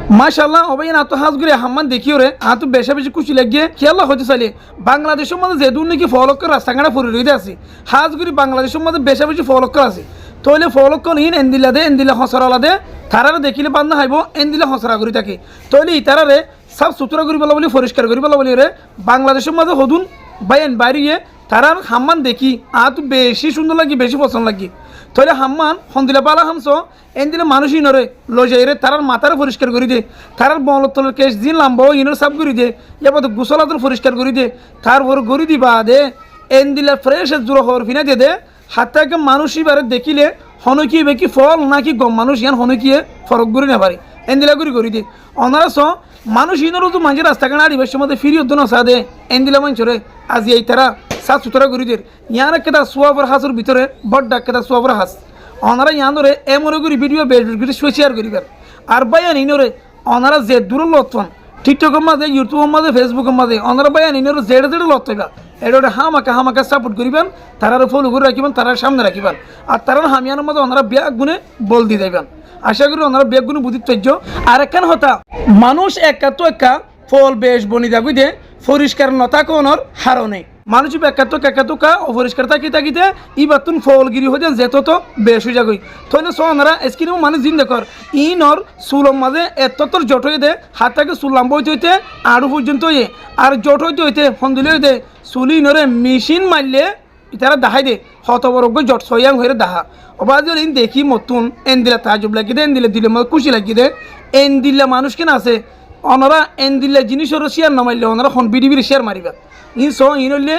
মাশাআল্লাহ অবাই না তো হাজগুড়ি হাম্মান দেখিও রে তো বেশা বেশি খুশি লাগিয়ে খেয়াল হতে চাইলে বাংলাদেশের মধ্যে যে দূর নাকি ফলকের রাস্তাঘাটা ফুরি রইতে আছে হাজগুড়ি বাংলাদেশের মধ্যে বেশা বেশি ফলকের আছে তইলে ফলকল ইন এন্দিলা দে এন্দিলা হসরালা দে তারারে দেখিলে বান্ধা হাইব এন্দিলা হসরা করি থাকে তইলে ইতারারে সব সুতরা করি বলা বলি পরিষ্কার করি বলা বলি রে বাংলাদেশের মধ্যে হদুন বাইন বাইরিয়ে তারার হাম্মান দেখি তো বেশি সুন্দর লাগি বেশি পছন্দ লাগি তইলে হাম্মান হন্দিলা পালা হামস এনদিলে মানুষই নরে লজাই রে তারার মাথারে পরিষ্কার করে দে তারার বলতলের কেস দিন লাম্ব ইনর সাফ করে দে এবার তো গোসলাতর পরিষ্কার করে দে তারপর গড়ি দিবা দে এনদিলা ফ্রেশ জোর হওয়ার ফিনা দে দে হাতটাকে মানুষই বারে দেখিলে হনকি বেকি ফল নাকি গম মানুষ ইয়ান হনকিয়ে ফরক করে না পারে এনদিলা করে দে অনারা স মানুষ ইনরও তো মাঝে রাস্তাঘাট আদিবাসীর মধ্যে ফিরি হতো না সা দে এনদিলা মানুষরে আজি এই তারা সাফ সুতরা করে দের ইয়ার একটা সোয়াবর হাসুর ভিতরে বড় একটা সোয়াবর হাস অনারা ইয়ানরে এমরে করে ভিডিও বের করে শেয়ার করিবেন আর বায়ান ইনরে অনারা যে দূর লতন টিকটকের মাঝে ইউটিউবের মাঝে ফেসবুকের মাঝে অনারা বায়ান ইনরে জেড়ে জেড়ে লতইবা এটা হামাকা সাপোর্ট করিবেন তারারে ফলো করে রাখিবেন তারার সামনে রাখিবেন আর তারার হামিয়ানোর মধ্যে ওনারা ব্যাগ গুনে বল দিয়ে দেবেন আশা করি ওনারা ব্যাগ গুনে বুঝিত তৈর্য আর একখান হতা মানুষ একা তো একা ফল বেশ বনি দাগুই দে পরিষ্কার নতা কোনর হারণে মানুষ একাত্তকা অপরিষ্কার থাকিতে ইবাতুন ফলগিরি হয়ে যেত তো বেশ হয়ে যাগই তৈলে সোনারা স্কিন মানুষ জিন দেখর ইনর চুলর মাঝে এতর জট হয়ে দে হাত থেকে চুল লাম্ব হইতে হইতে আড়ু পর্যন্ত ইয়ে আর জট হইতে হইতে ফন্দিলে হইতে চুলি ইনরে মেশিন মারলে তারা দেখাই দে হতবরজ্ঞ জট সয়াং হয়ে দেখা অবাজ ইন দেখি মতুন এন দিলে তাজব লাগি দে এন দিলে দিলে খুশি লাগি দে এন দিলে মানুষ কেন আছে ওনারা এন দিলে জিনিসেরও শেয়ার না মারলে ওনারা হন বিড়ি শেয়ার মারিবা ইন ইন হইলে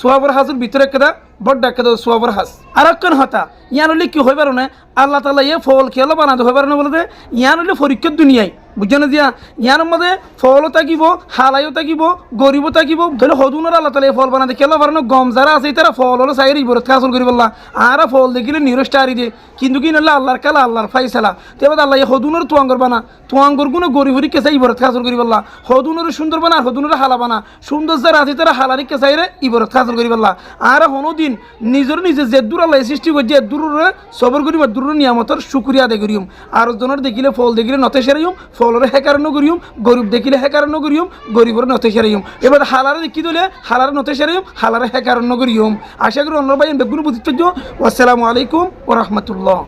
সোয়াবর হাসুর ভিতরে একটা বড় একটা সোয়াবর হাস আর একখান হতা ইয়ান হলে কি হইবার না আল্লাহ তালা ইয়ে ফল খেয়ালো বানাতে হইবার না বলতে ইয়ান হলে পরীক্ষার দুনিয়ায় বুঝছো না দিয়া ইয়ার মধ্যে ফলও থাকিব হালাইও থাকিব গরিবও থাকিব তাহলে হদুনের আল্লাহ তালা এই ফল বানাতে খেলা পারে না গম যারা আছে তারা ফল হলো চাই ইবরত হাসল করি বললা আর ফল দেখিলে নিরস্টা আরি দে কিন্তু কি নলে আল্লাহর খেলা আল্লাহর ফাইসালা তেবার আল্লাহ এই হদুনের তুয়াঙ্গর বানা তুয়াঙ্গর গুলো গরিবরি কেসা ইবরত হাসল করি বললা হদুনের সুন্দর বানা আর হদুনের হালা বানা সুন্দর যারা আছে তারা হালারি কেসাই রে ইবরত হাসল করি বললা আর হনোদিন নিজের যে দূর আল্লাহ সৃষ্টি করছে দূর সবর করিম দূর নিয়ামতর শুক্রিয়া আদায় করিম আর জনের দেখিলে ফল দেখিলে নতে সেরাইম ফলরে হেকার নগরিয়ম গরিব দেখিলে হেকার নগরিয়ম গরিবর নতে সেরাইম এবার হালারে দেখি দিলে হালারে নতে সেরাইম হালারে হেকার নগরিয়ম আশা করি অন্য ভাই বেগুন বুঝতে আসসালামু আলাইকুম ওয়া রাহমাতুল্লাহ।